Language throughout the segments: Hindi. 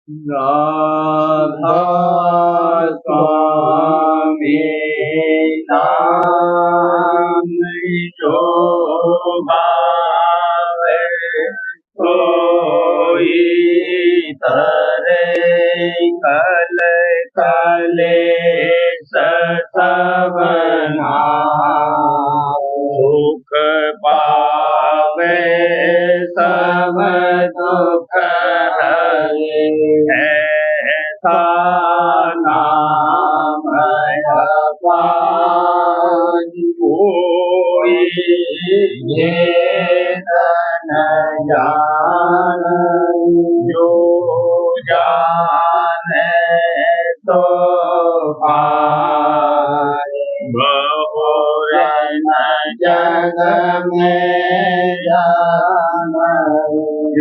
राधा स्वामी नाम जो भावे कोई तरे कल कलेश सब सुख पावे सब दुख हरे ऐसा नाम अपार कोई भेद न जाने जो जाने तो पाए बहुर न जग में जाने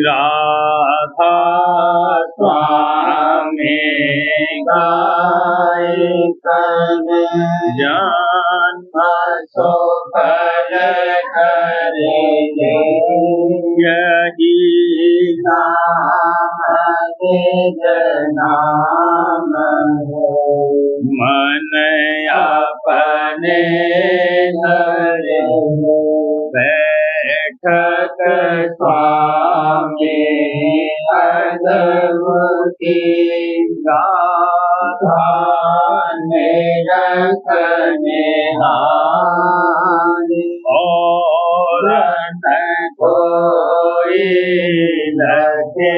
राधा स्वामी गाय जन्म सुफल करेंगे यही नाम निज नाम मन अपने धरे बैठक स्वामी अद्भुति गाथा निरखने हानि और न कोई लगे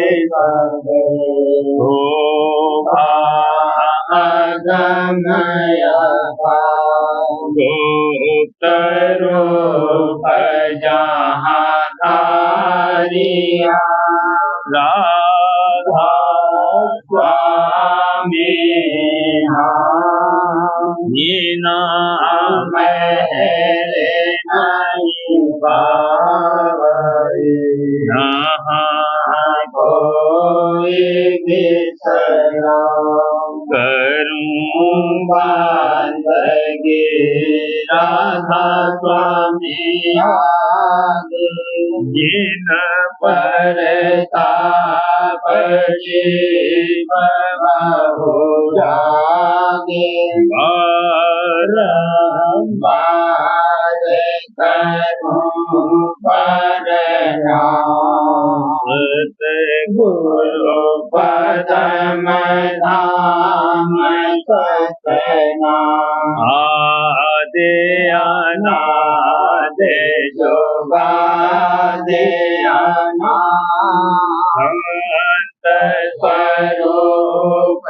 गुप्त रूप जहाँ धारिया राधा स्वामी मीना मेरे नहीं पावे नहाँ कोई बिसरा करूं बंदगी राधा स्वामी आगे जिन पर ताप जीव बहु जागे बारंबार करूं प्रणाम गुरु पदम धाम सतनाम आदि अनादि जुगादि अनंत स्वरूप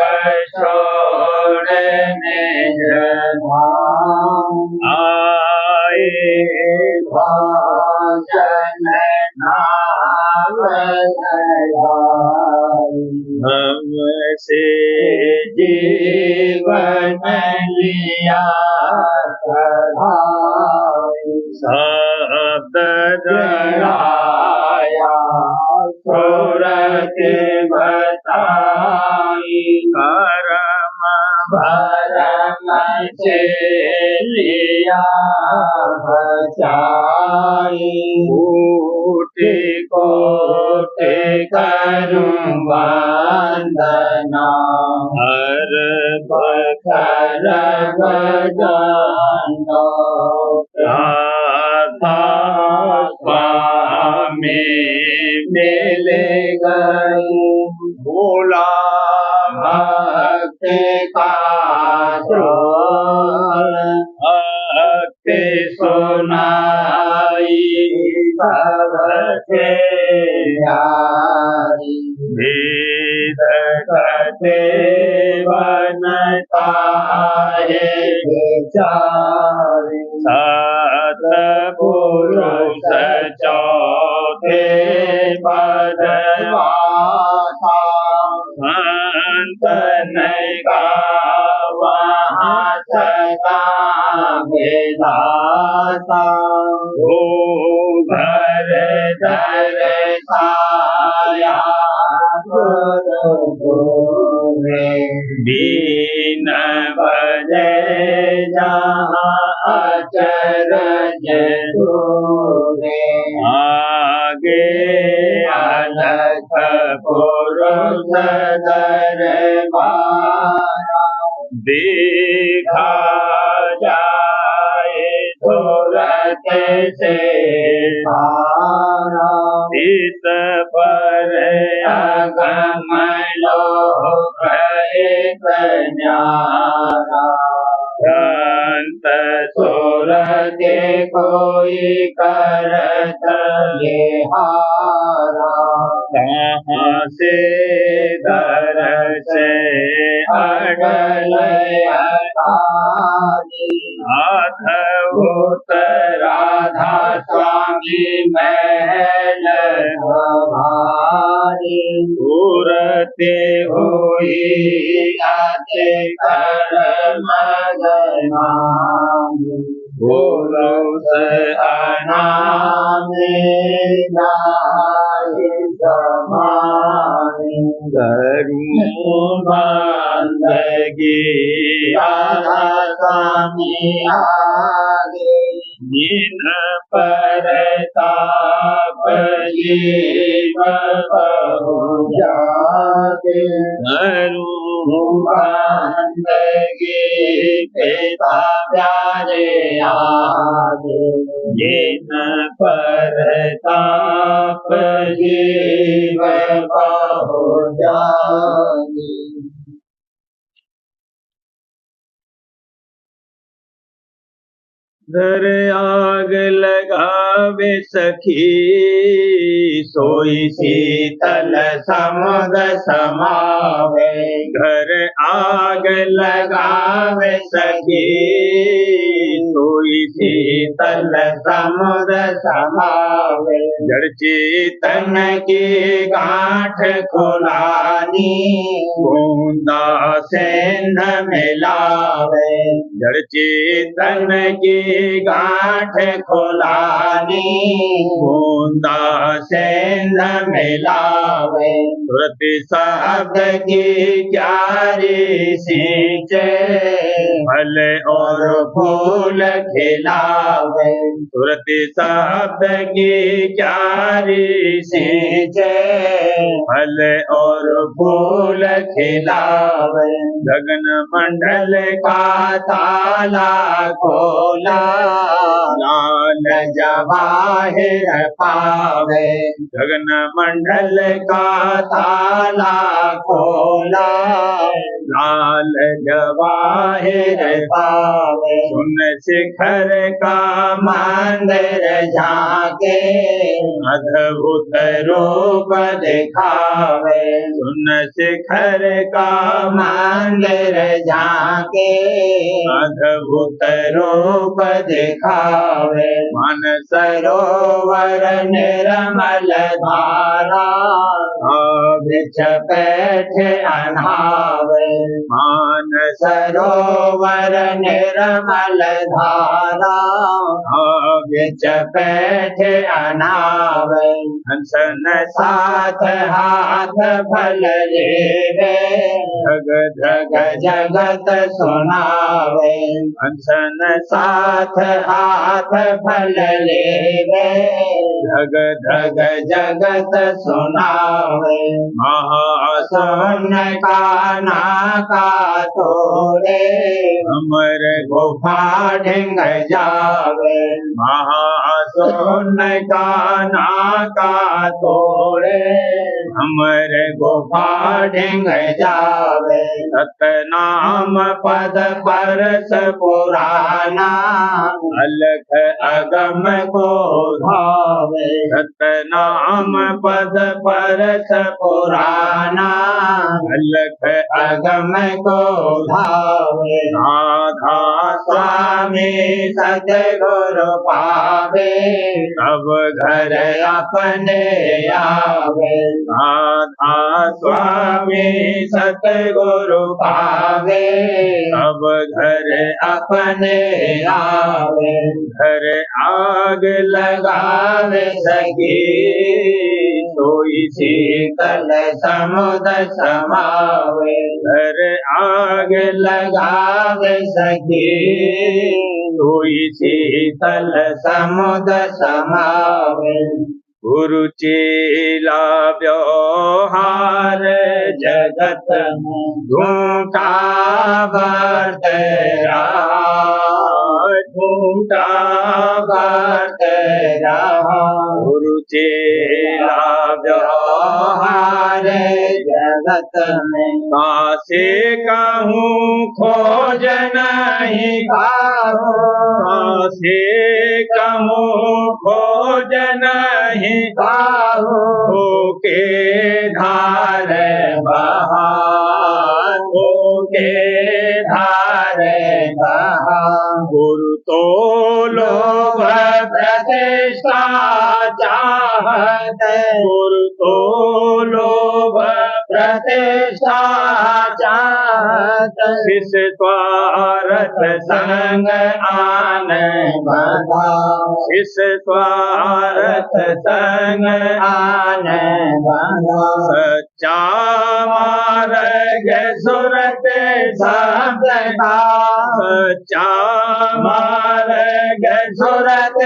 छोड़ निज धाम आए भाजन हमसे जीवन लिया शब्द जड़ाया सूरत बताई कर्म भरम से लिया बचाई कोटि कोटि करूं वंदना हर बखर बजानो राधा स्वामी मिल गई भोला भक्ति का भक्ति सुनाई सबके यारी वेद कथे बनता है विचारी सतपुरुष चौथे पदवासा संत का वहाँ सदा विधाता ओ घर दर साया बीन बजे जहाँ अचरज दूरे आगे अलख पुरुष दरबारा देखा जाए तुरत से तारा इस पर अगम लोक एक न्यारा संत सुर के कोई करत ये हारा कहाँ से दर से अडल हाथ राधा स्वामी महल हमारी पूरते हुई आते कर मगना बोलो से अनामे समानी करूं बंदगी राधा स्वामी आगे जिन पर ताप जीव बहु जागे करूं बंदगी पिता प्यारे आगे जिन पर ताप जीव बहु जागे। घर आग लगावे सखी सोई शीतल समुद्र समावे घर आग लगावे सखी सोई शीतल समुद्र समावे जड़ चेतन की गांठ खुलानी बूंदा सेंध मिलावे जड़ चेतन की गांठ खुलानी बूंदा सेंध मिलावे श्रुति शब्द की क्यारी सींचे फल और फूल खिलावे श्रुति शब्द की क्यारी सींचे फल और फूल खिलावे गगन मंडल का ताला खोला लाल जवाहिर पावे गगन मंडल का ताला खोला लाल जवाहिर पावे सुन शिखर का मंदिर झाके अद्भुत रूप दिखावे सुन शिखर का मंदिर झाके अद्भुत रूप दिखावे मन सरोवर निर्मल धारा बिच बैठे अनावे मान सरोवर निर्मल धारा बिच बैठे अनावे हंसन साथ हाथ भल लेवे धग धग जगत सुनावे हंसन साथ हाथ भल लेवे धग धग जगत सुनावे महासुन का नाका तोड़े अमर गुफा ढिंग जावे महासुन का नाका तोड़े अमर गुफा ढिंग जावे सतनाम पद परस पुराना अलख अगम को धावे सतनाम पद परस पुराना अलख अगम को धावे राधा स्वामी सतगुरु पावे अब घर अपने आवे राधा स्वामी सतगुरु पावे अब घर अपने आवे घर आग लगावे सखी सोई शीतल समुद्र समावे घर आग लगावे सखी सोई शीतल समुद्र समावे गुरु चेला व्यवहार जगत में झूठा बरत रहा, झूठा बरत रहा। गुरु चेला व्यवहार जगत में कासे कहूँ खोज नहीं पाओ, कासे कहूँ खोज नहीं पाओ। के धार बहा, के धार बहा। गुरु तो लोभ प्रतिष्ठा चाहते, गुरु तो लोभ प्रतिष्ठा चाहते। इस स्वार्थ संग आन बंधा, इस स्वार्थ संग आन बंधा। सच्चा मार्ग सुरत शब्द का, सच्चा मार्ग सुरत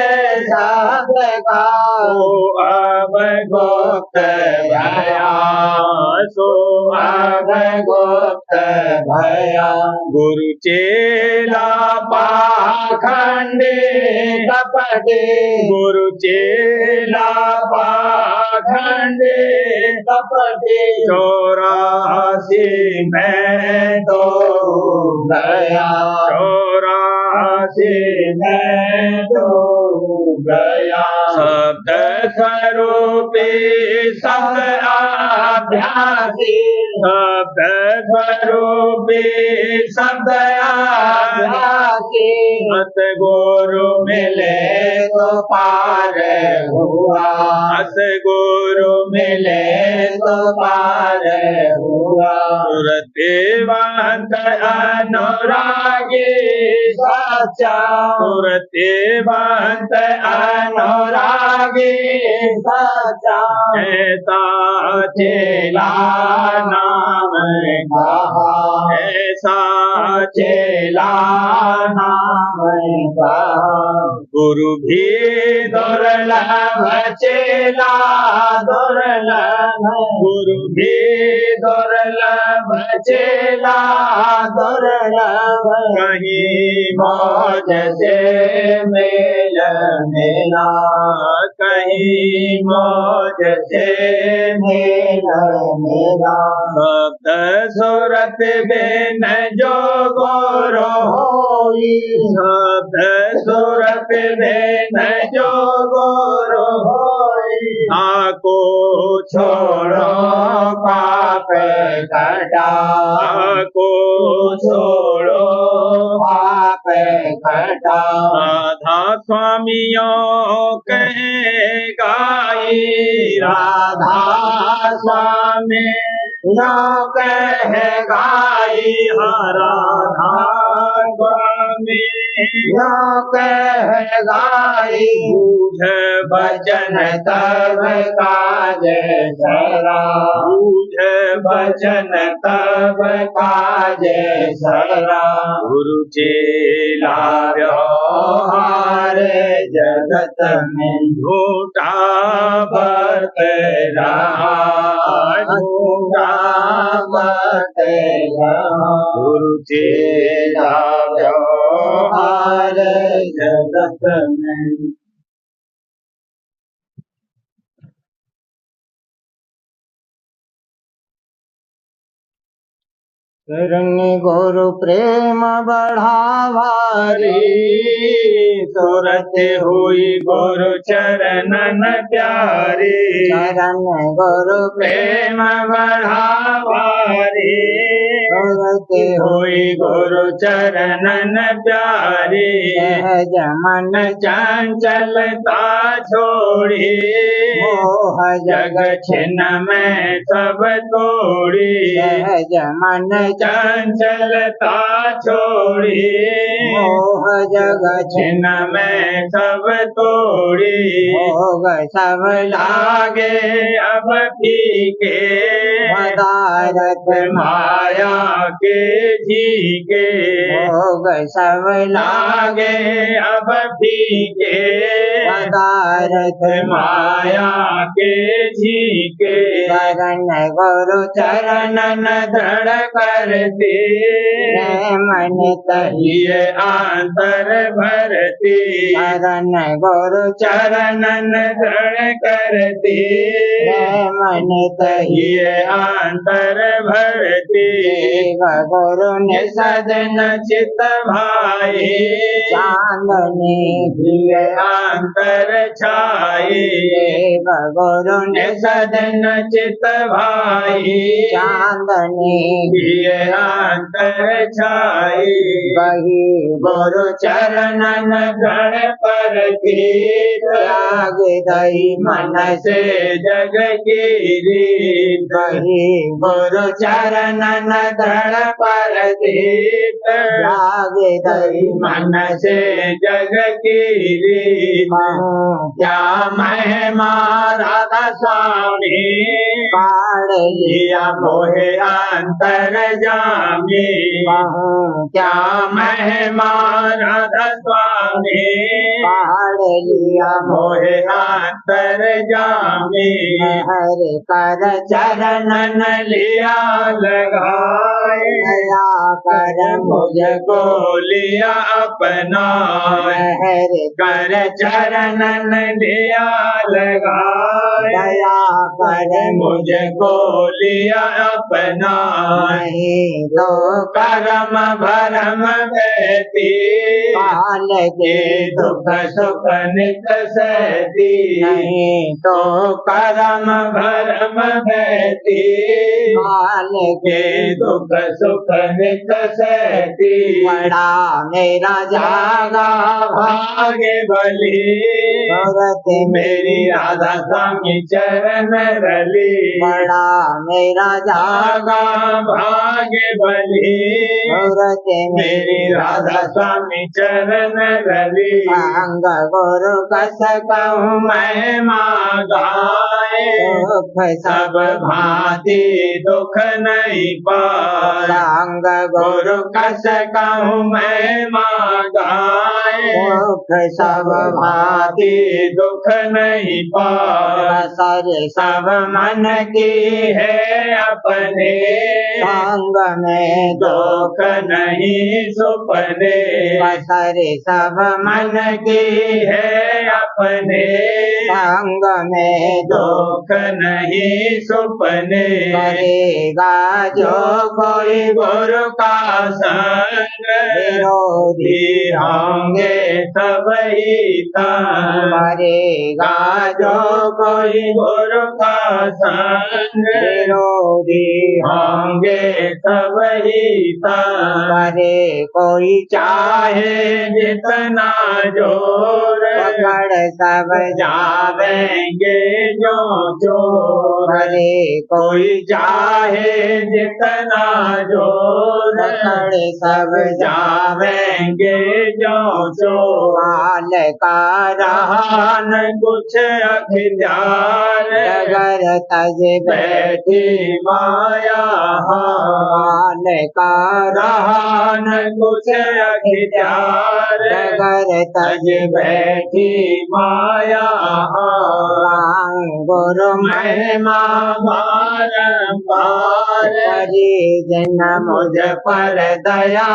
शब्द का। सो अब गुप्त भया, सो अब गुप्त भया। गुरु चेला पाखंडी कपटी, गुरु चेला पाखंडी कपटी। 84 में तो गया, 84 में तो गया। शब्द स्वरूपी शब्द अभ्यासी, शब्द स्वरूपी शब्द अभ्यासी। मत गुरु मिले तो पार हुआ, मत गुरु मिले तो पार हुआ। सुरतिवंत अनुरागी सच्चा, सुरतिवंत अनुरागी सच्चा। ऐसा चेला नाम कहा, ऐसा चेला नाम कहा। गुरु भी दुर्लभ चेला दुर्लभ, गुरु भी दुर्लभ चेला दुर्लभ। कहीं मौज से मेल मिला, कहीं मौज से मेल मिला। शब्द सूरत बिन जो गुरु होई, शब्द सूरत बिन जो गुरु होई। आको छोड़ो पाप घटा, आको छोड़ो पाप घटा। राधा स्वामियों कहे गाई, राधा स्वामी यो कहे गाई। राधा स्वामी यो कहे गाई। बूझ भजन तब काज सरा, बूझ भजन तब काज सरा। गुरु चेला व्यवहार जगत में झूठा बरत रहा, झूठा बरत रहा। गुरु चेला व्यवहार जगत में। शरण गुरु प्रेम बढ़ावारी, सूरत हुई गुरु चरणन प्यारी। शरण गुरु प्रेम बढ़ावारी, सूरत हुई गुरु चरणन प्यारी। सहज मन चंचलता छोड़ी, मोह जग छिन्न में सब तोड़ी। सहज मन चंचलता छोड़ी, मोह जग छिन्न में सब तोड़ी। भोग सब लागे अब फीके, पदारथ माया के के झीके, भोग सब लागे अब फीके, पदार्थ माया के झीके, शरण गुरु चरणन दृढ़ करती, मन तही ये आंतर भरती, शरण गुरु चरणन दृढ़ करती, मन तही ये आंतर भरती, गुरु सदन चित भाई, चांदनी ये आंतर छाई, गुरु सदन चित भाई, चांदनी ये आंतर छाई, वही गुरु चरणन गण पर त्याग दई मन से जग गिरी, वही गुरु चरणन दृढ़ पर त्याग दई मन से जग गिरी, क्या महिमा राधा स्वामी, काढ़ लिया मोहे अंतर जामी, क्या महिमा राधा स्वामी, काढ़ लिया मोहे अंतर जामी, हर कर चरणन लिया लगाए, दया कर मुझको लिया अपना, हर कर चरणन लिया लगाए, दया कर मुझको लिया अपना, नहीं तो करम भरम व्यती, काल के दुख सुख नित सहती, नहीं तो करम भरम व्यती, काल के दुख सुख नित सहती, बड़ा मेरा जागा भागे बली, भगत मेरी राधा स्वामी चरण रली, बड़ा मेरा जागा जागा भागे बली, भगत मेरी राधा स्वामी चरण रली, अंग गुरु कस कहूँ मैं गाए, दुख सब भांति दुख नहीं पाए, संग गुरु गुरु कस कहूँ मैं गाए, दुख सब भांति दुख नहीं पाए, सर सब मन की है अपने, संग में दुख नहीं सुपने, सर सब मन की है अपने, संग में दुख नहीं सुपने, करेगा जो कोई गुरु का संग, विरोधी होंगे सब ही तंग, मरेगा जो कोई गुरु का संग, विरोधी होंगे सब ही तंग, करे कोई चाहे जितना जोर, पकड़ सब जावेंगे जो चोर, करे कोई चाहे जितना जोर, पकड़ सब जावेंगे जो चोर, काल का रहा न कुछ अखियार, डगर तज बैठी माया, काल का रहा न कुछ अखियार, डगर तज तज बैठी माया, गुरु महिमा बारंबार, हरि जन मुझ पर दया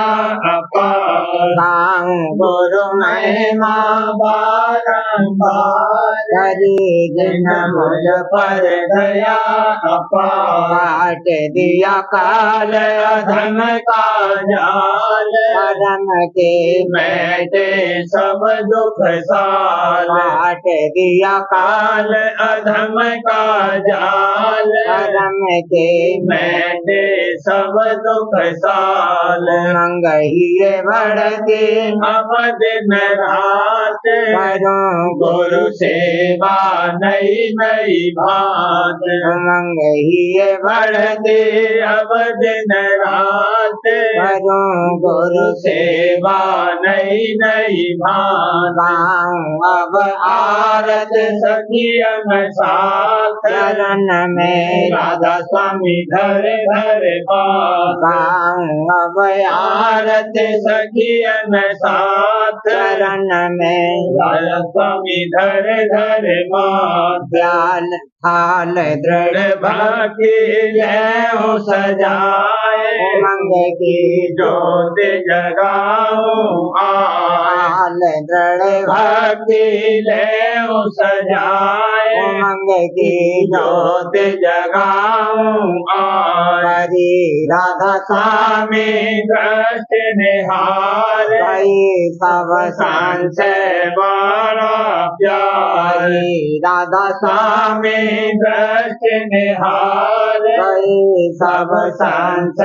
अपार, गुरु महिमा बारंबार, हरि जन मुझ पर दया अपार, काट दिया काल अधम का जाल, परम के बैठे सब दुख साल, काट दिया काल अधम का जाल, परम के बैठे सब दुख साल, मंगही बढ़ती अब दे दिन रात करूं गुरु सेवा नई नई भांत उमंग ही बढ़ते अब दिन रात करूं गुरु सेवा नई नई भांत गाऊं अब आरत सखियन साथ चरण में राधा स्वामी धर धर पास गाऊं अब आरत सखियन साथ चरण में राधा स्वामी धर धर माथ दयाल थाल दृढ़ भक्ति ले सजाए उमंग की ज्योत जगाऊं थाल दृढ़ भक्ति ले सजाए उमंग की ज्योत जगाऊं हरि राधा स्वामी दृष्ट निहार कई सब सांस बड़ा प्यार हरि राधा स्वामी दृष्ट निहार कई सब सांस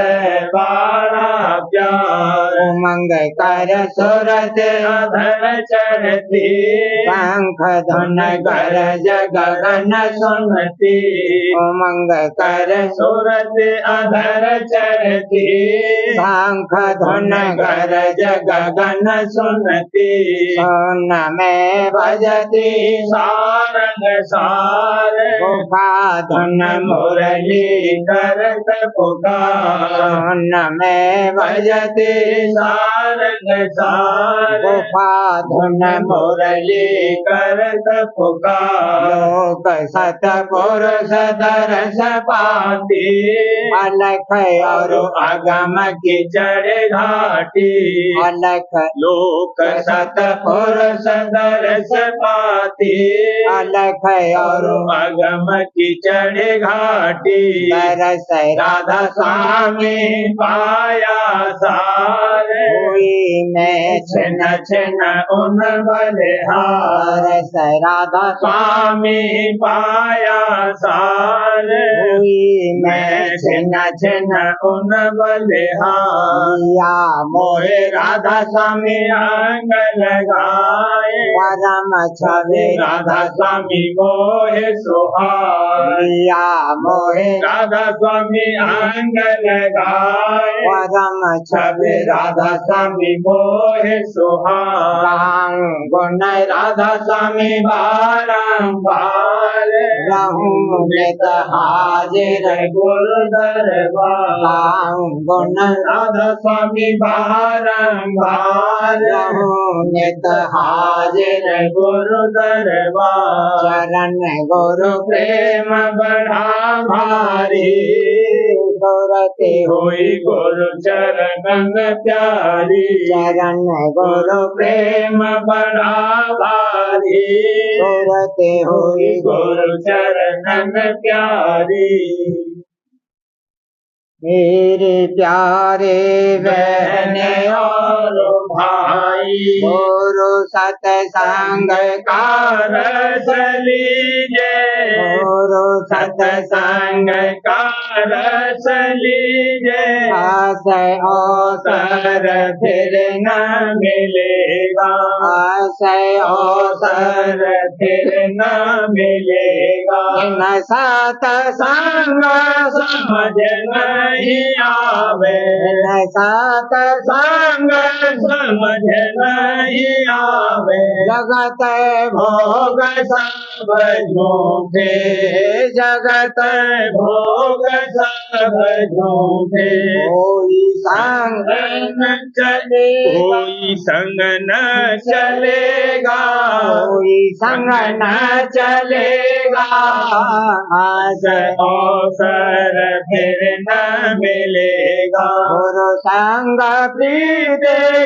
बड़ा प्यार उमंग कर सूरत अधर चढ़ती शंख धुन गरज गगन सुनती उमंग कर सूरत अधर चढ़ती शंख धुन गरज गगन सुनती सोन में बजती सारंग सार गुफा धुन मुरली करत पुकार सोन में बजती सारंग सार गुफा धुन मुरली करत पुकार लोक सतपुरुष दरस पाती अलख और अगम की चढ़ घाटी अलख लोक सतपुरुष दरस पाती अलख और अगम की चढ़ घाटी दरस राधा स्वामी पाया सार हुई में छिन छिन उन बलिहार दरस राधा स्वामी पाया सार हुई में मैं छिन छिन उन बलिहार या मोहे राधा स्वामी अंग लगाए परम छवि राधा स्वामी मोहे सुहार या मोहे राधा स्वामी अंग लगाए परम छवि राधा स्वामी मोहे सुहार राम गुण राधा स्वामी बारंबार रहूं नित हाजिर गुरु दरबार राम गुण राधा स्वामी बारंबार रहूं नित हाजिर गुरु दरबार चरण गुरु प्रेम बढ़ा भारी गुरते हुई गुरु चरणन प्यारी चरण गुरु प्रेम बढ़ा भारी गुरते हुई गुरु चरणन प्यारी मेरे प्यारे बहने और भाई गुरु सतसंग का रस लीजिए गुरु सत्संग का रस लीजिए आस अवसर फिर न मिलेगा आस अवसर फिर न मिलेगा इन सतसंग समझ नहीं आवे सतसंग समझ नहीं आवे जगत भोग सब झूठे जगत भोग सब झूठे कोई संग न चले कोई संग न चलेगा कोई संग न चलेगा आस अवसर फिर न मिलेगा गुरु संग प्रीत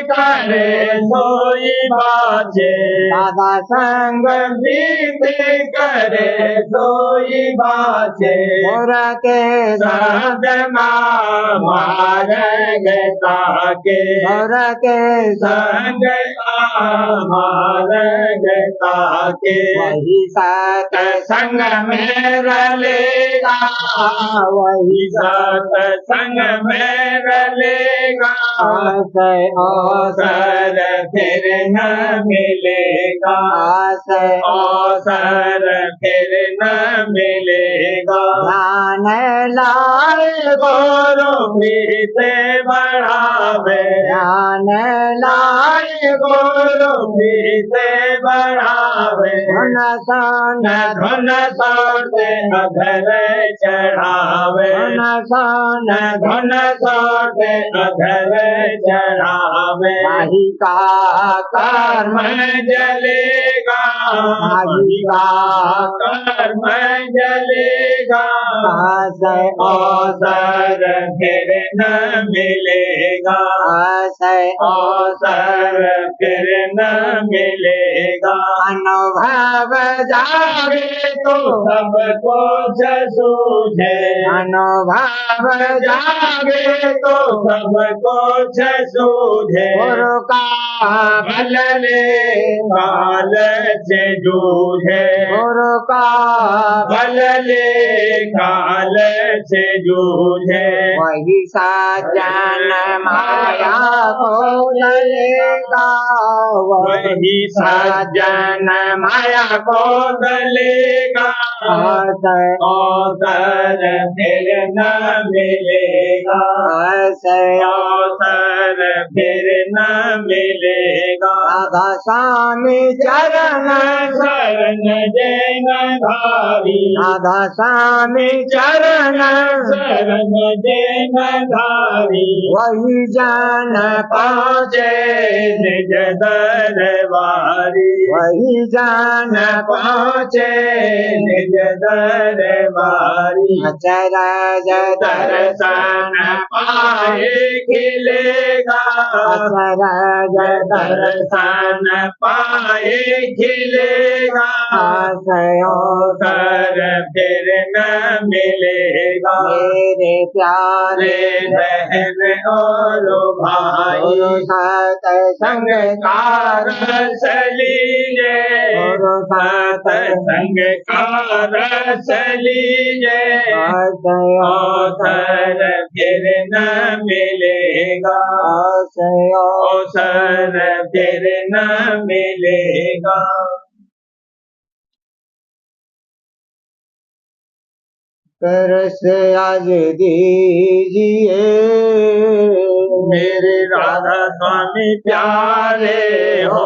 करे सोई बाजे दादा संग प्रीत करे सोई बाजे गुरु के साधना मारेंगे ताके गुरु के संग मारेंगे ताके वही सत संग में रलेगा वही सत्संग में रलेगा ऐसे अवसर फिर न मिलेगा, अवसर फिर न मिलेगा। ध्यान लाए गुरु प्रीत बढ़ावे, ध्यान लाए लाए गुरु प्रीत बढ़ावे। धुन सन धुन सोते अधर चढ़ावे, धुन सोते अधर चढ़ावे। माही का कर्म जलेगा, माही का कर्म जलेगा। अवसर फिर न मिलेगा, अवसर फिर न मिलेगा। अनुभव जागे तो सब कुछ सूझे, अनुभव जागे तो सब कुछ सूझे। गुरु का बल ले काल से जूझे, गुरु का बल ले काल से जूझे। वही सज्जन माया को दलेगा, वही सज्जन माया को दलेगा। अवसर फिर न मिलेगा, अवसर फिर न मिलेगा। राधा स्वामी चरण शरण जैन धारी, राधा स्वामी चरण शरण जैन धारी। वही जान पहुँचे निज दरबारी, वही जान पहुँचे निज दरबारी। अचरज दर्शन पाए खिलेगा, अचरज दर्शन पाए खिलेगा। अवसर फिर न मिलेगा। मेरे प्यारे बहन और भाई संग कार सलीजे, संग कार सलीजे। अवसर फिर न मिलेगा, अवसर फिर न मिलेगा। तरस आज दीजिए मेरे राधा स्वामी प्यारे हो,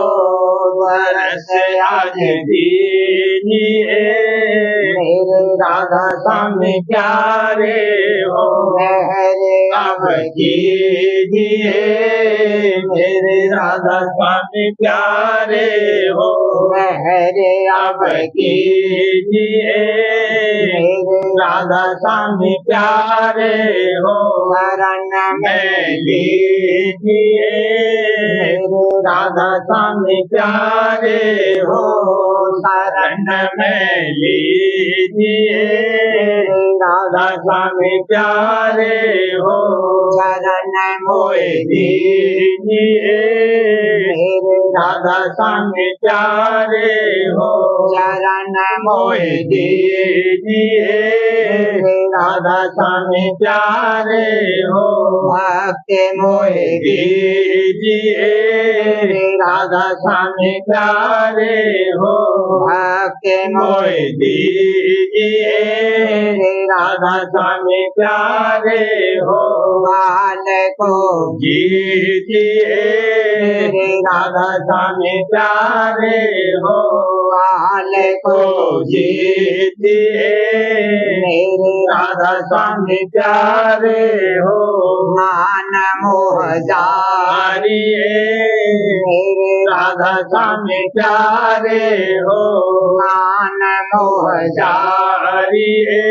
तरस आज दीजिए। मेरे राधा स्वामी प्यारे हो, मेरे अब कीजिए। मेरे राधा स्वामी प्यारे हो, मेरे अब कीजिए। मेरे राधा स्वामी प्यारे हो, शरण मैं लीजिए। मेरे राधा स्वामी प्यारे हो, शरण में लीजिए। राधा स्वामी प्यारे हो, शरण मोए दीजिए। राधा स्वामी प्यारे हो, शरण मोए दीजिए। राधा स्वामी प्यारे हो, भक्त मोए दीजिए। राधा स्वामी प्यारे हो, भक्त मोए दीजिए। राधा स्वामी प्यारे हो, बाल को जीजिए। राधा स्वामी प्यारे हो, बाल को जीजिए। राधा स्वामी प्यारे हो, मान मोह जारिए। राधा स्वामी प्यारे हो, मान मोह जारिए।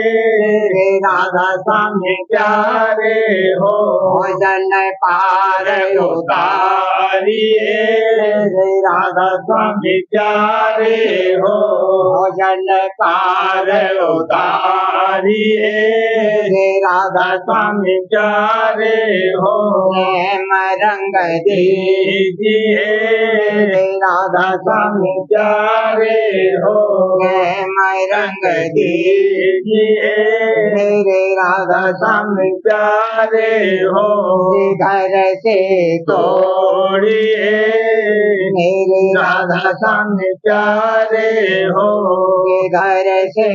राधा स्वामी प्यारे हो, भोजन पार उतारिए। राधा स्वामी प्यारे हो, भोजन पार उतारिए। राधा स्वामी प्यारे हो, प्रेम रंग दीजिए। राधा स्वामी प्यारे हो, प्रेम रंग दीजिए। मेरे राधा स्वामी प्यारे हो, हो घर से तोड़िए मेरे राधा स्वामी प्यारे हो घर से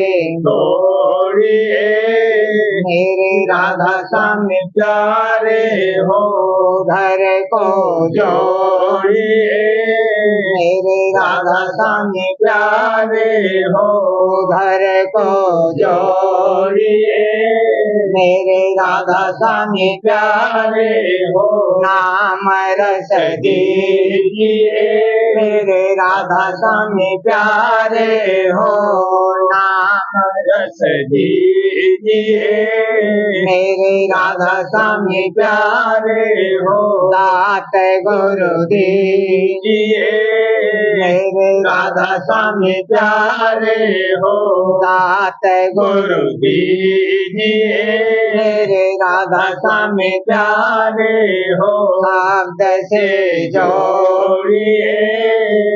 तोड़िए मेरे राधा स्वामी प्यारे हो घर को जोड़िए मेरे राधा स्वामी प्यारे हो घर को जोड़िए मेरे राधा स्वामी प्यारे हो नाम रस दीजिए मेरे राधा स्वामी प्यारे हो नाम रस दीजिए मेरे राधा स्वामी प्यारे हो दात गुरु दीजिए मेरे राधा स्वामी प्यारे हो दात गुरु दीजिए मेरे राधा स्वामी प्यारे हो शब्द से जोड़िए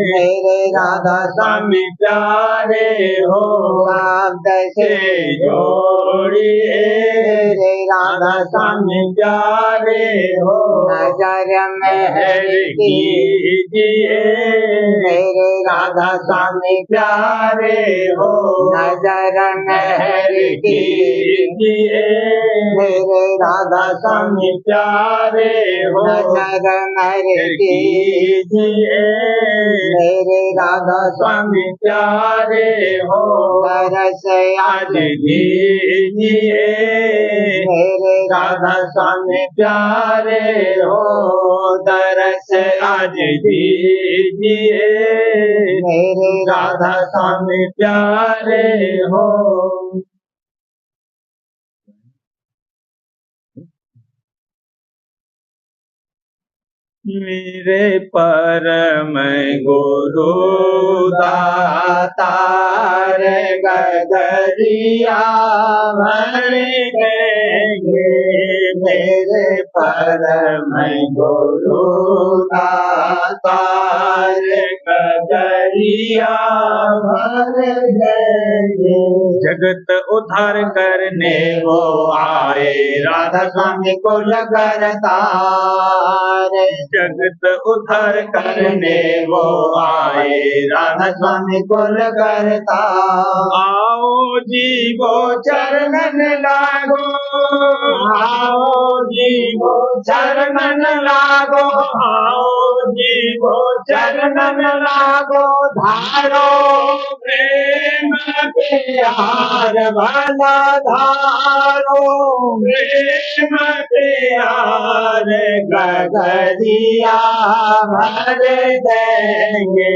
मेरे राधा स्वामी प्यारे हो शब्द से जोड़िए मेरे राधा स्वामी प्यारे हो नजर में कीजिए मेरे राधा स्वामी प्यारे हो नजर में कीजिए मेरे राधा स्वामी प्यारे हो नजर में कीजिए मेरे राधा स्वामी प्यारे हो तरस आज दीजिए मेरे राधा स्वामी प्यारे हो दरस आज दीजिए मेरे राधा स्वामी प्यारे हो मेरे परम गुरु दातार गगरिया भर देंगे मेरे परम गुरु दातार गगरिया भर देंगे जगत उद्धार करने वो आए राधा स्वामी कुल करतार जगत उद्धार करने वो आए राधा स्वामी कुल करता आओ जीवो चरणन लागो आओ जीवो चरणन लागो आओ जीवो चरणन लागो धारो प्रेम प्यार भला धारो प्रेम प्यार गगरिया भर देंगे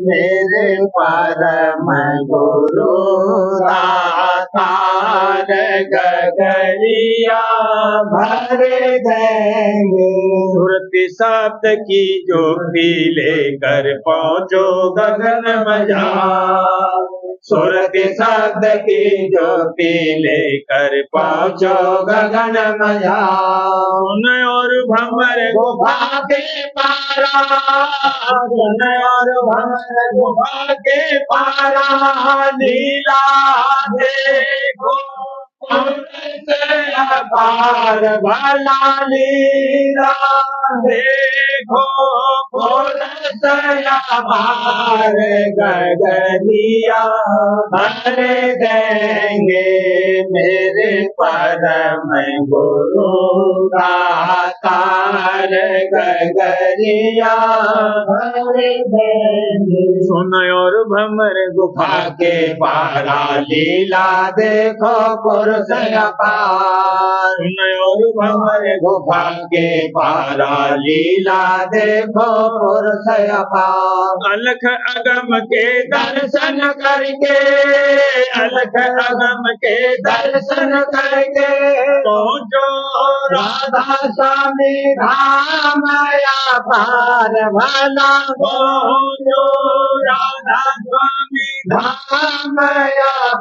मेरे परम गुरु दातार गगरिया भर देंगे सुरति शब्द की ज्योति लेकर पहुँचो गगन मजा सुरति शब्द की ज्योति लेकर पहुँचो गगन मजा और भंवर गुफा के पारा और भंवर गुफा के पारा लीला देखो पार भला लीला देखो पार गगरिया भर देंगे मेरे परम गुरु दातार गगरिया भर देंगे सुन और भमर गुफा के पारा लीला देखो पुरुष अपार सुन और भमर गुफा के पारा लीला देखो पुरुष अपार अलख अगम के दर्शन करके अलख अगम के दर्शन करके पहुँचो राधा स्वामी धाम पार भला पहुँचो राधा स्वामी धाम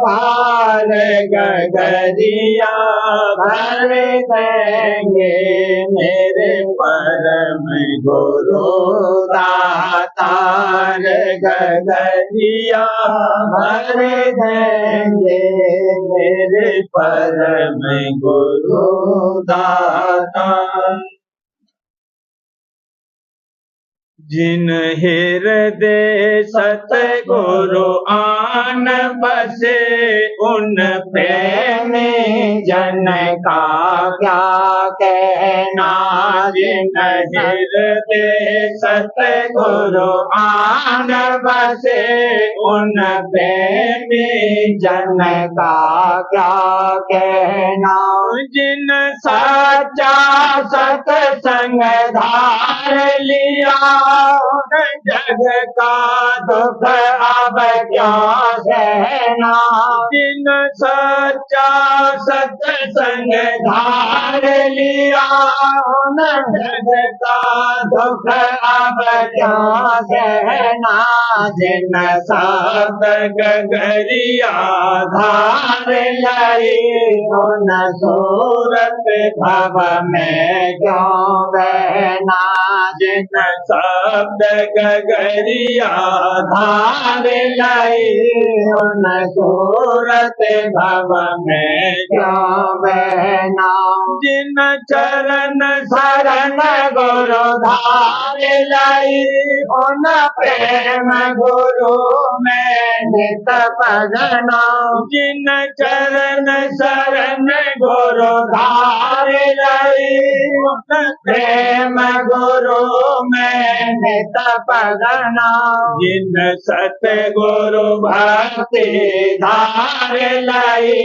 पार गगरिया भर देंगे मेरे परम गुरु दातार गगरिया भर देंगे मेरे परम गुरु दातार दाता। जिन हृदय सतगुरु आन बसे, उन प्रेमी जन का क्या कहना। जिन हृदय सतगुरु आन बसे, उन प्रेमी जन का क्या कहना। जिन सच्चा सत्संग धार लिया, जग का दुख अब क्या सहना। जिन सच्चा सत्संग धार लिया, जग का दुख अब क्या सहना। जिन शब्द गगरिया धार लाई, उन सूरत भव में क्यों बहना। जिन शब्द गगरिया धार लाई, उन सूरत भव में क्यों बहना। जिन चरण शरण गुरु धार लाई, उन प्रेम गुरु में नित भजना। जिन चरण शरण गुरु धार लाई, उन प्रेम गुरु में नित भजना। जिन सतगुरु भक्ति धार लाई,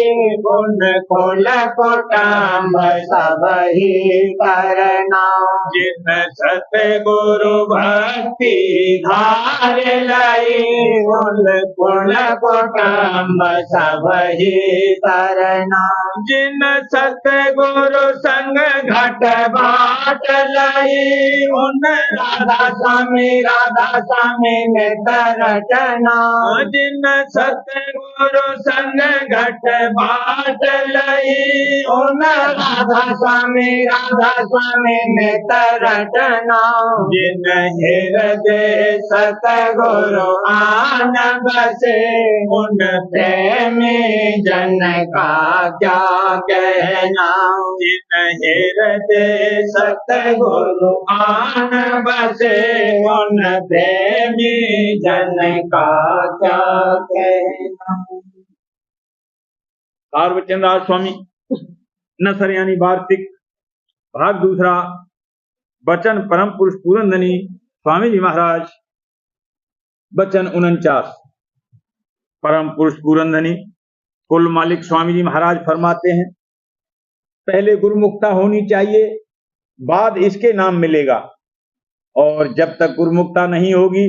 उन कुल कुटुंब सब ही करना। जिन सतगुरु भक्ति धार लाई, उन कुल कुटुंब सब ही करना। जिन सतगुरु संग घट बाट लाई, उन राधा स्वामी नित रचना। जिन सतगुरु संग घट बाट लाई, उन राधा स्वामी नित रचना। जिन हृदय सतगुरु आन बसे, उन प्रेमी जन का क्या कहना। जिन हृदय सतगुरु आन बसे, उन प्रेमी जन का क्या कहना। सार्वचंद्र स्वामी नसर यानी वार्तिक भाग दूसरा। वचन परम पुरुष पूरनधनी स्वामी जी महाराज। वचन 49। परम पुरुष पूरनधनी कुल मालिक स्वामी जी महाराज फरमाते हैं, पहले गुरुमुखता होनी चाहिए, बाद इसके नाम मिलेगा। और जब तक गुरुमुखता नहीं होगी,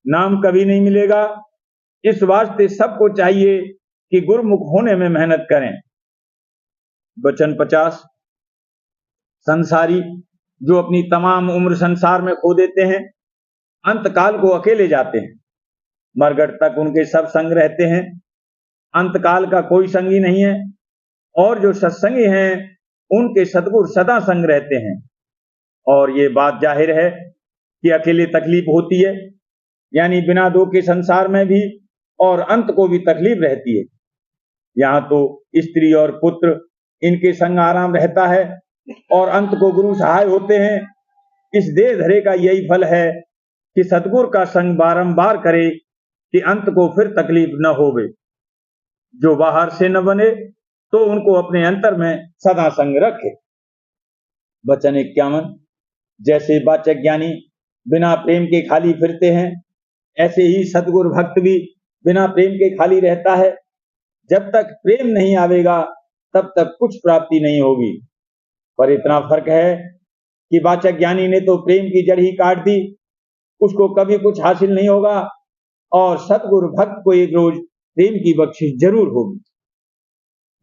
नाम कभी नहीं मिलेगा। इस वास्ते सबको चाहिए कि गुरुमुख होने में मेहनत करें। वचन 50। संसारी जो अपनी तमाम उम्र संसार में खो देते हैं, अंतकाल को अकेले जाते हैं। मरगट तक उनके सब संग रहते हैं, अंतकाल का कोई संगी नहीं है। और जो सत्संगी हैं, उनके सद्गुरु सदा संग रहते हैं। और ये बात जाहिर है कि अकेले तकलीफ होती है, यानी बिना दो के संसार में भी और अंत को भी तकलीफ रहती है। यहाँ तो स्त्री और पुत्र इनके संग आराम रहता है और अंत को गुरु सहाय होते हैं। इस देह धरे का यही फल है कि सतगुरु का संग बारंबार करे कि अंत को फिर तकलीफ न होवे। जो बाहर से न बने तो उनको अपने अंतर में सदा संग रखे। वचन 51। जैसे वाचक ज्ञानी बिना प्रेम के खाली फिरते हैं, ऐसे ही सतगुरु भक्त भी बिना प्रेम के खाली रहता है। जब तक प्रेम नहीं आवेगा तब तक कुछ प्राप्ति नहीं होगी। पर इतना फर्क है कि वाचक ज्ञानी ने तो प्रेम की जड़ ही काट दी, उसको कभी कुछ हासिल नहीं होगा। और सतगुरु भक्त को एक रोज प्रेम की बख्शिश जरूर होगी।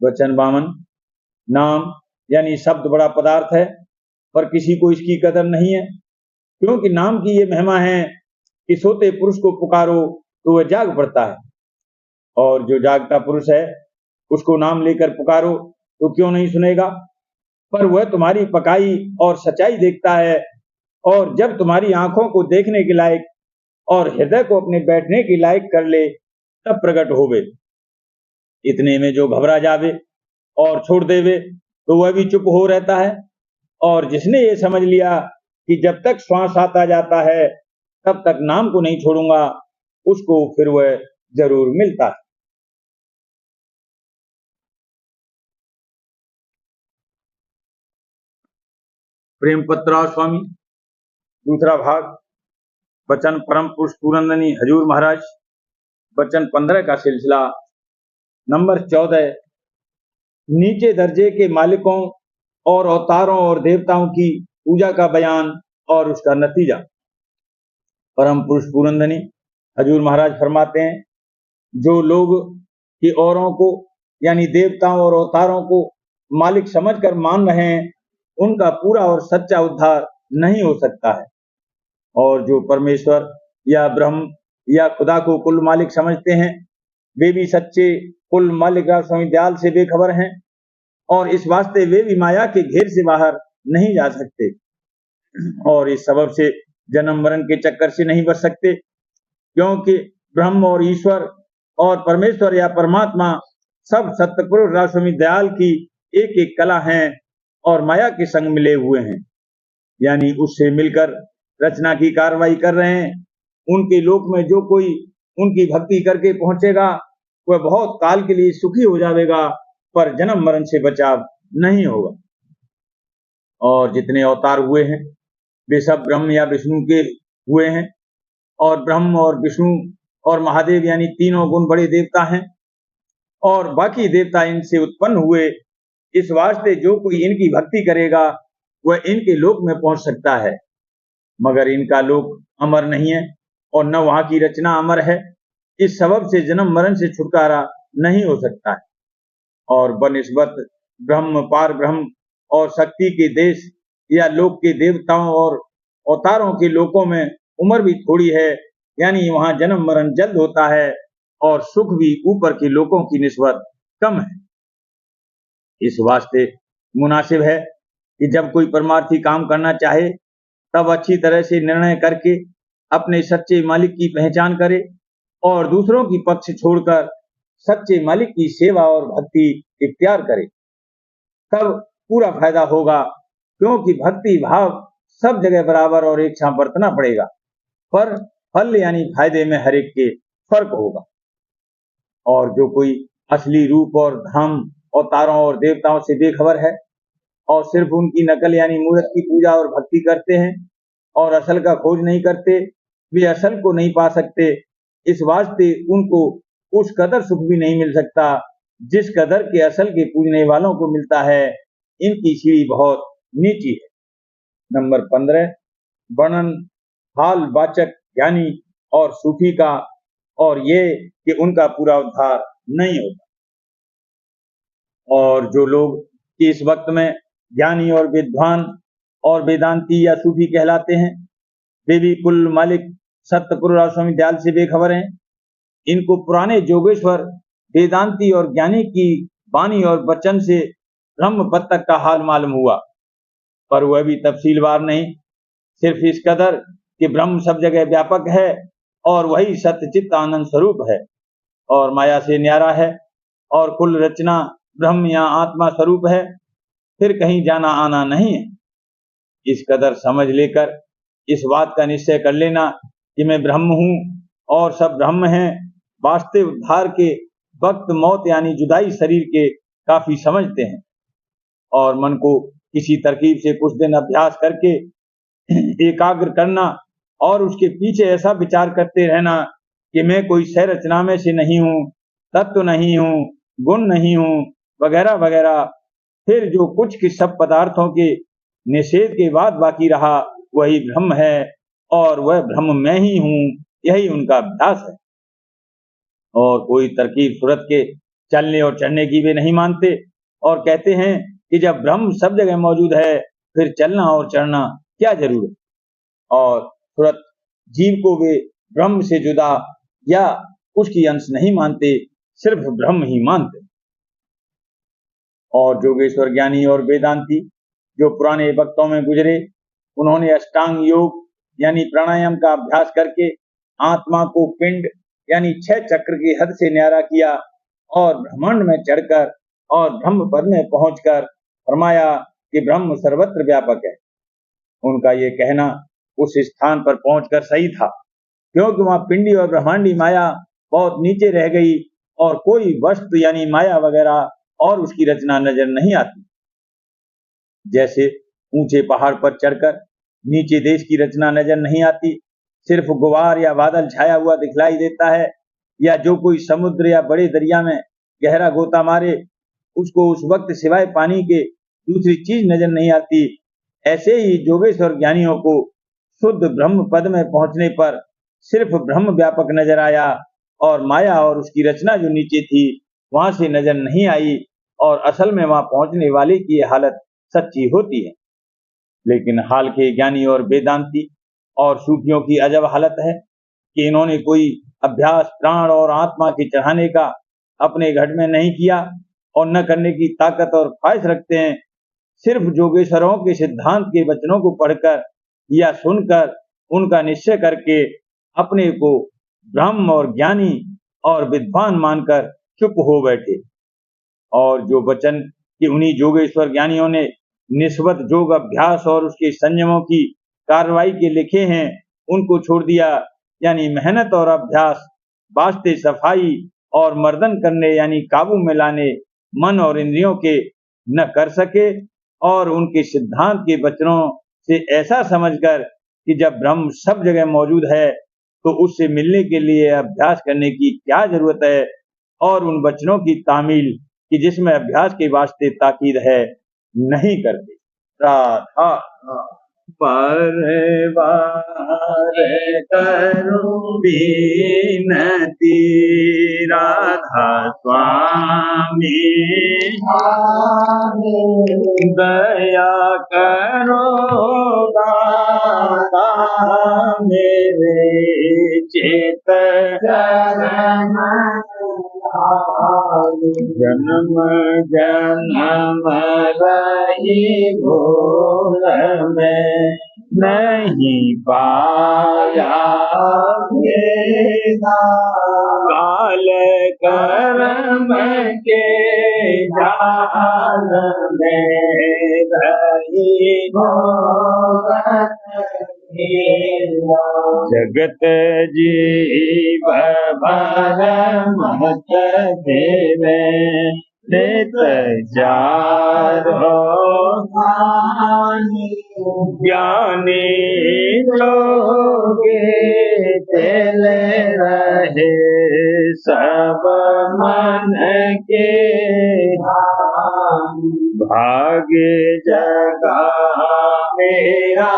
वचन 52। नाम यानी शब्द बड़ा पदार्थ है, पर किसी को इसकी कदर नहीं है, क्योंकि नाम की ये महिमा है कि सोते पुरुष को पुकारो तो वह जाग पड़ता है, और जो जागता पुरुष है उसको नाम लेकर पुकारो तो क्यों नहीं सुनेगा। पर वह तुम्हारी पकाई और सच्चाई देखता है, और जब तुम्हारी आंखों को देखने के लायक और हृदय को अपने बैठने के लायक कर ले तब प्रकट होवे। इतने में जो घबरा जावे और छोड़ देवे तो वह भी चुप हो रहता है, और जिसने ये समझ लिया कि जब तक श्वास आता जाता है तब तक नाम को नहीं छोड़ूंगा, उसको फिर वह जरूर मिलता है। प्रेम पत्रा स्वामी दूसरा भाग, वचन परम पुरुष पूरनदनी हजूर महाराज, वचन 15 का सिलसिला। नंबर 14, नीचे दर्जे के मालिकों और अवतारों और देवताओं की पूजा का बयान और उसका नतीजा। परम पुरुष पूरनदनी हजूर महाराज फरमाते हैं, जो लोग कि औरों को यानी देवताओं और अवतारों को मालिक समझकर मान रहे हैं, उनका पूरा और सच्चा उद्धार नहीं हो सकता है। और जो परमेश्वर या ब्रह्म या खुदा को कुल मालिक समझते हैं, वे भी सच्चे कुल मालिक स्वामी दयाल से बेखबर हैं, और इस वास्ते वे भी माया के घेर से बाहर नहीं जा सकते, और इस सबब से जन्म मरण के चक्कर से नहीं बच सकते, क्योंकि ब्रह्म और ईश्वर और परमेश्वर या परमात्मा सब सत्यपुरुष स्वामी दयाल की एक एक कला हैं और माया के संग मिले हुए हैं, यानी उससे मिलकर रचना की कार्रवाई कर रहे हैं। उनके लोक में जो कोई उनकी भक्ति करके पहुंचेगा वह बहुत काल के लिए सुखी हो जाएगा, पर जन्म मरण से बचाव नहीं होगा। और जितने अवतार हुए हैं वे सब ब्रह्म या विष्णु के हुए हैं, और ब्रह्म और विष्णु और महादेव यानी तीनों गुण बड़े देवता हैं, और बाकी देवता इनसे उत्पन्न हुए। इस वास्ते जो कोई इनकी भक्ति करेगा वह इनके लोक में पहुंच सकता है, मगर इनका लोक अमर नहीं है और न वहां की रचना अमर है। इस सबब से जन्म मरण से छुटकारा नहीं हो सकता है। और बनिस्बत ब्रह्म पार ब्रह्म और शक्ति के देश या लोक के देवताओं और अवतारों के लोकों में उम्र भी थोड़ी है, यानी वहां जन्म मरण जल्द होता है और सुख भी ऊपर के लोकों की निस्बत कम है। इस वास्ते मुनासिब है कि जब कोई परमार्थी काम करना चाहे तब अच्छी तरह से निर्णय करके अपने सच्चे मालिक की पहचान करे और दूसरों की पक्ष छोड़कर सच्चे मालिक की सेवा और भक्ति इख्तियार करे, तब पूरा फायदा होगा। क्योंकि भक्ति भाव सब जगह बराबर और एक साथ बरतना पड़ेगा, पर फल यानी फायदे में हर एक के फर्क होगा। और जो कोई असली रूप और धाम अवतारों और देवताओं से बेखबर है और सिर्फ उनकी नकल यानी मूर्त की पूजा और भक्ति करते हैं और असल का खोज नहीं करते, वे असल को नहीं पा सकते। इस वास्ते उनको उस कदर सुख भी नहीं मिल सकता जिस कदर के असल के पूजने वालों को मिलता है। इनकी सीढ़ी बहुत नीची है। नंबर 15, वर्णन हाल वाचक ज्ञानी और सूफी का, और ये कि उनका पूरा उद्धार नहीं होता। और जो लोग कि इस वक्त में ज्ञानी और विद्वान और वेदांती या सूफी कहलाते हैं, वे भी कुल मालिक सत्यपुरुष स्वामी दयाल से बेखबर हैं। इनको पुराने जोगेश्वर वेदांती और ज्ञानी की वाणी और वचन से ब्रह्म पद तक का हाल मालूम हुआ, पर वह भी तफसीलवार नहीं, सिर्फ इस कदर कि ब्रह्म सब जगह व्यापक है और वही सत्यचित्त आनंद स्वरूप है और माया से न्यारा है और कुल रचना ब्रह्म या आत्मा स्वरूप है, फिर कहीं जाना आना नहीं है। इस कदर समझ लेकर इस बात का निश्चय कर लेना कि मैं ब्रह्म हूँ और सब ब्रह्म हैं, वास्तव उद्धार के वक्त मौत यानी जुदाई शरीर के काफी समझते हैं। और मन को किसी तरकीब से कुछ दिन अभ्यास करके एकाग्र करना और उसके पीछे ऐसा विचार करते रहना कि मैं कोई सह रचना में से नहीं हूँ, तत्व नहीं हूँ, गुण नहीं हूँ, वगैरह वगैरह। फिर जो कुछ कि सब पदार्थों के निषेध के बाद बाकी रहा वही ब्रह्म है और वह ब्रह्म मैं ही हूँ, यही उनका अभ्यास है। और कोई तरकीब सूरत के चलने और चढ़ने की वे नहीं मानते और कहते हैं कि जब ब्रह्म सब जगह मौजूद है फिर चलना और चढ़ना क्या जरूर है। और सूरत जीव को वे ब्रह्म से जुदा या उसकी अंश नहीं मानते, सिर्फ ब्रह्म ही मानते। और जोगेश्वर ज्ञानी और वेदांती जो पुराने वक्तों में गुजरे, उन्होंने अष्टांग योग यानी प्राणायाम का अभ्यास करके आत्मा को पिंड यानी 6 चक्र की हद से न्यारा किया और ब्रह्मांड में चढ़कर और ब्रह्म पद में पहुंचकर फरमाया कि ब्रह्म सर्वत्र व्यापक है। उनका ये कहना उस स्थान पर पहुंचकर सही था, क्योंकि वहां पिंडी और ब्रह्मांडी माया बहुत नीचे रह गई और कोई वस्तु यानी माया वगैरह और उसकी रचना नजर नहीं आती। जैसे ऊंचे पहाड़ पर चढ़कर नीचे देश की रचना नजर नहीं आती, सिर्फ गुबार या बादल छाया हुआ दिखलाई देता है, या जो कोई समुद्र या बड़े दरिया में गहरा गोता मारे उसको उस वक्त सिवाय पानी के दूसरी चीज नजर नहीं आती। ऐसे ही जोगेश्वर ज्ञानियों को शुद्ध ब्रह्म पद में पहुंचने पर सिर्फ ब्रह्म व्यापक नजर आया और माया और उसकी रचना जो नीचे थी वहां से नजर नहीं आई, और असल में वहां पहुंचने वाले की ये हालत सच्ची होती है। लेकिन हाल के ज्ञानी और वेदांती और सूफियों की अजब हालत है कि इन्होंने कोई अभ्यास प्राण और आत्मा के चढ़ाने का अपने घट में नहीं किया और न करने की ताकत और ख्वाहिश रखते हैं। सिर्फ जोगेश्वरों के सिद्धांत के वचनों को पढ़कर या सुनकर उनका निश्चय करके अपने को ब्रह्म और ज्ञानी और विद्वान मानकर चुप हो बैठे, और जो वचन कि उन्हीं जोगेश्वर ज्ञानियों ने निस्बत जोग अभ्यास और उसके संयमों की कार्रवाई के लिखे हैं उनको छोड़ दिया, यानी मेहनत और अभ्यास वास्ते सफाई और मर्दन करने यानी काबू में लाने मन और इंद्रियों के न कर सके, और उनके सिद्धांत के वचनों से ऐसा समझकर कि जब ब्रह्म सब जगह मौजूद है तो उससे मिलने के लिए अभ्यास करने की क्या जरूरत है, और उन वचनों की तामील कि जिसमें अभ्यास के वास्ते ताकीद है नहीं करते। राधा परवार करूं बीनती, राधा स्वामी दया करो दाता मेरे चेत जन्म जन्म रही भूल में नहीं पाया काल कर्म के जाल में रही जगत जीव भर मत देवे नित जारो ज्ञानी जोगे चले रहे सब मन के भाग्य जगा मेरा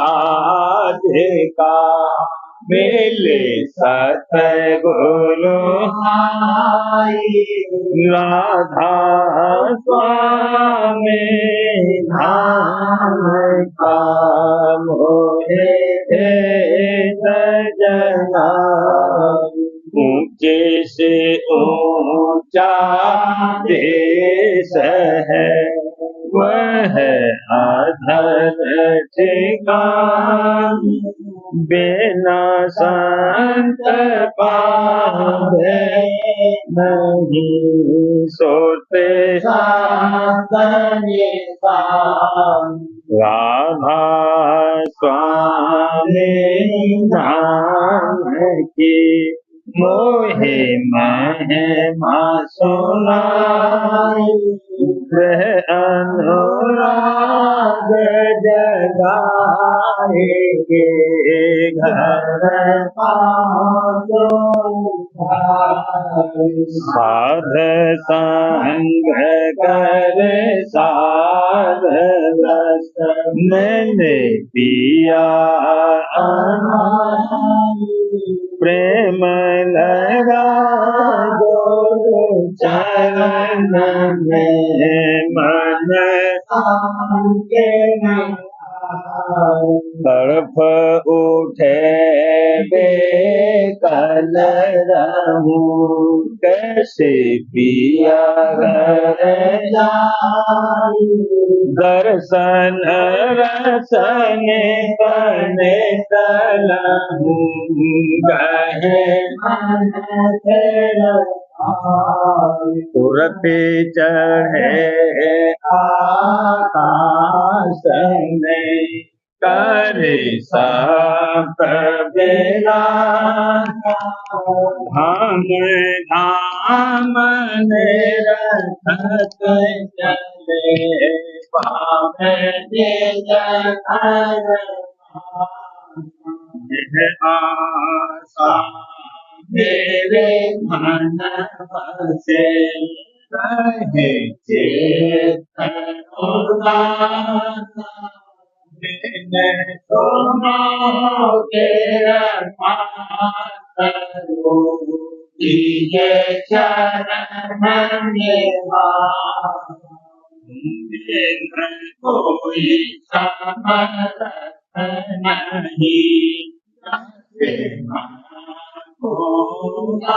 आज का मेले सतगुरु राधा स्वामी धाम का मोहे सजना ऊंचे से ऊंचा देश है वह अधर ठिकान बिना संत पावे नहीं सोते राधा स्वामी नाम की मोहे महिमा सुनाई वह अनुराग जगाए के घर साध संग कर साध रस मैंने पिया प्रेम लगा जो चरण में मन तड़फ उठे बेकल रहूं कैसे पिया घर जाऊं दर्शन रसन बने तलहूं गहे मन तेरा सुरते चढ़े आकाश में करे सप्त बेला धाम धाम निरखत चले पावे जय यह आशा मेरे मन से रहे चेतन उदास सुनो तेरा करो ये चरण कोई समर्थ नहीं बोलो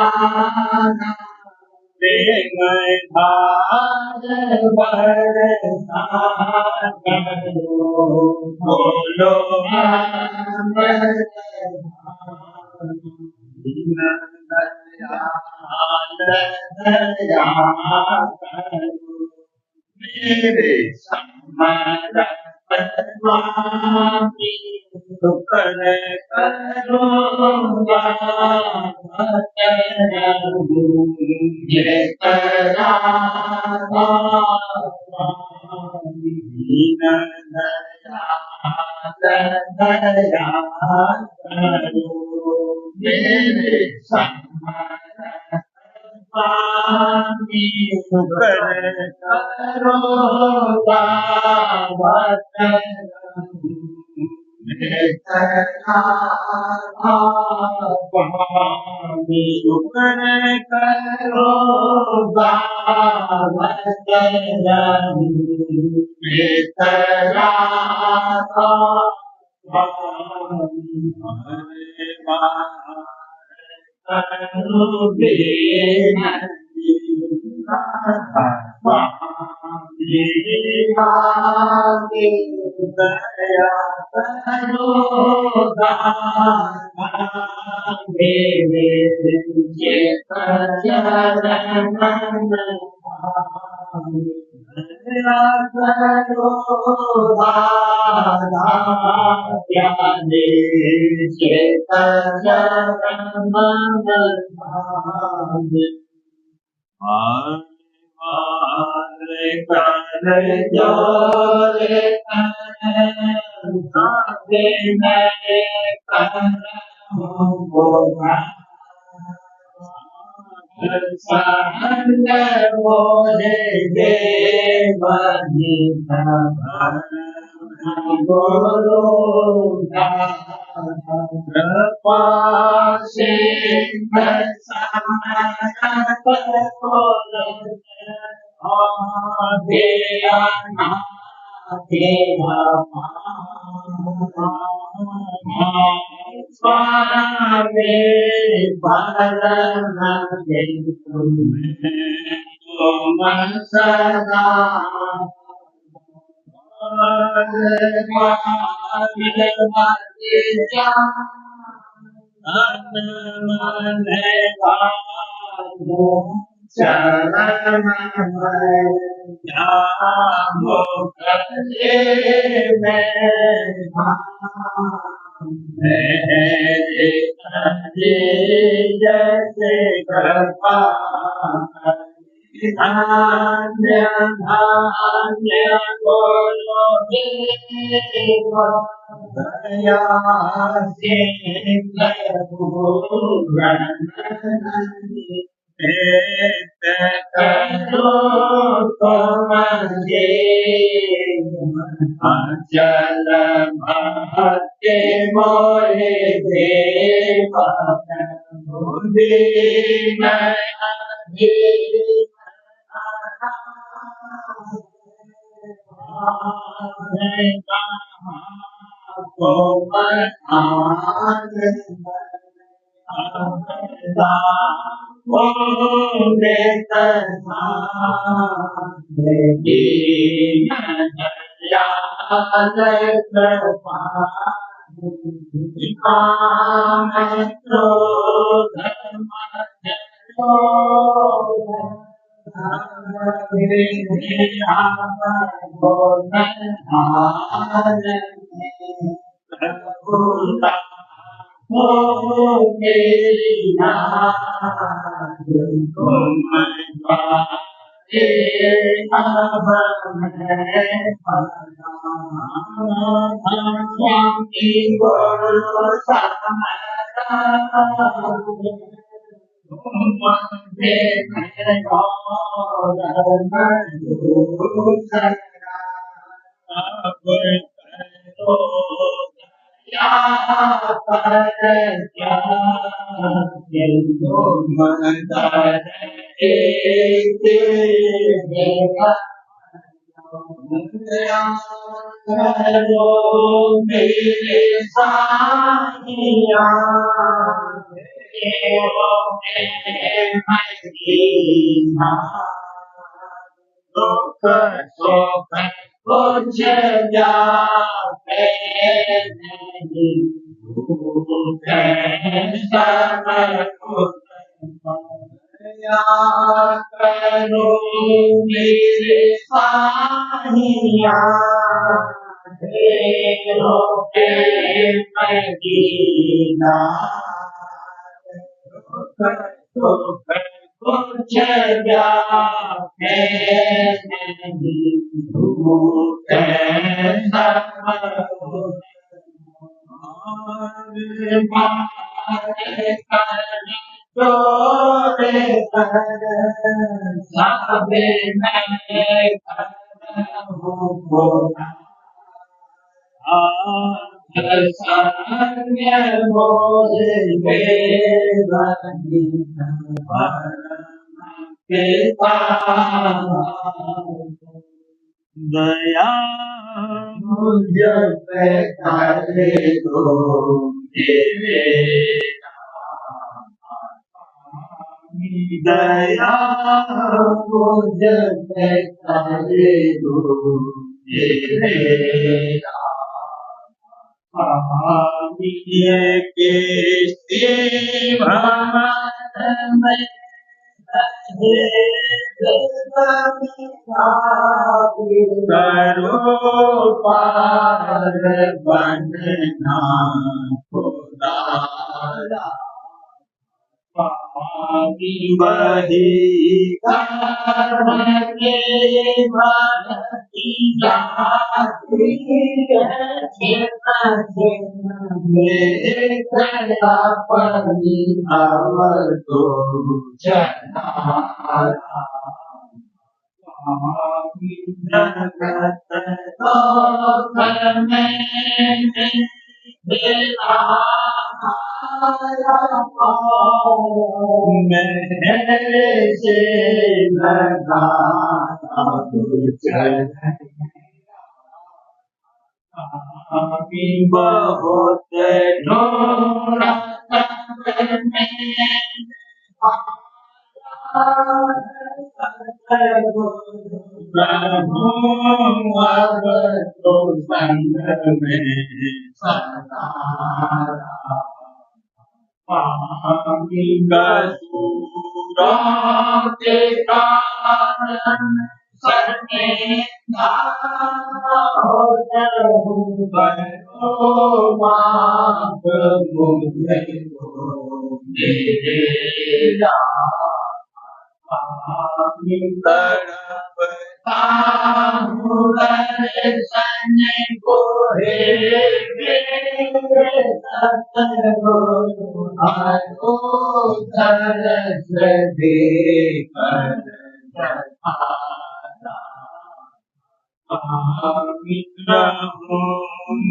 मेरे समर्थ शुक्र करूँगा ये करा दया करो मेरे समर्थ स्वामी शुक्र करूँगा शुक्र करो जैसे कृपा धान्य धान्य बोलो दया से करो तुमसे अचल भक्ति मोरे देव बुद्धि दया मुझ पे करे दो दया मुझ पे करे दो ये किसी भ्रमण में करो पार बनना खुदा वही कर्म के भक्ति जाती है अपनी अवर तो चला जगत तो में मेरे से लगा बहुत तो संग में सदा गसूरों के कारण सने माफ मुझे मेरा तड़पता हूँ दर्शन को हे सतगुरु हरो तरस देकर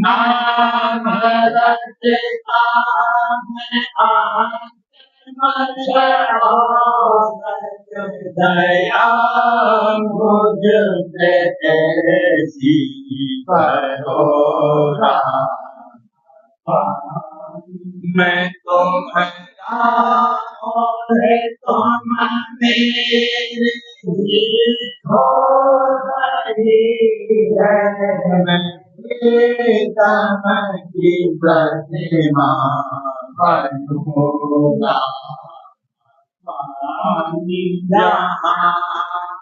नाम रटता दया मुझ पे ऐसी करो मैं तुम्हारा और तुम मेरे हो रही है की प्रतिमा बनूंगा जहाँ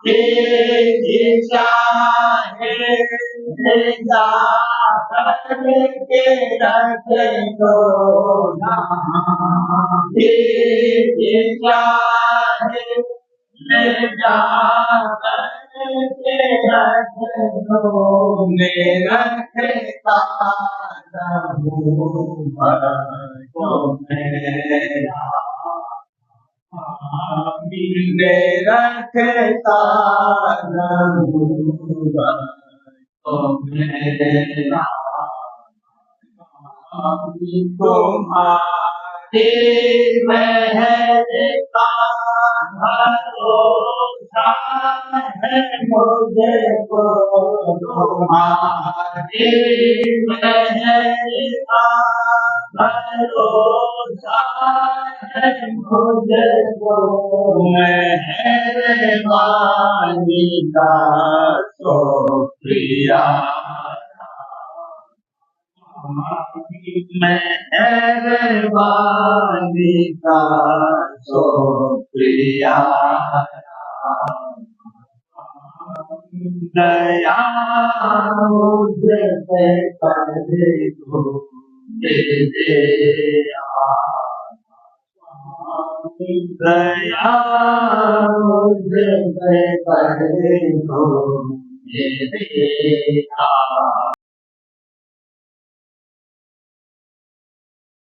तेरी चाहे जा करके रख दो ना तेरी चाहे जा करके रख दो मैं रखता रहूं तो मेरा मैं रखता रहूंगा तो मेरा तुम्हारे महल का भरोसा है मुझे को तुम्हारे महल का भरोसा है मुझे को मेहरबानी का शुक्रिया मेहरबानी का शुक्रिया दया मुझ पे करे तो दया मुझ पे करे तो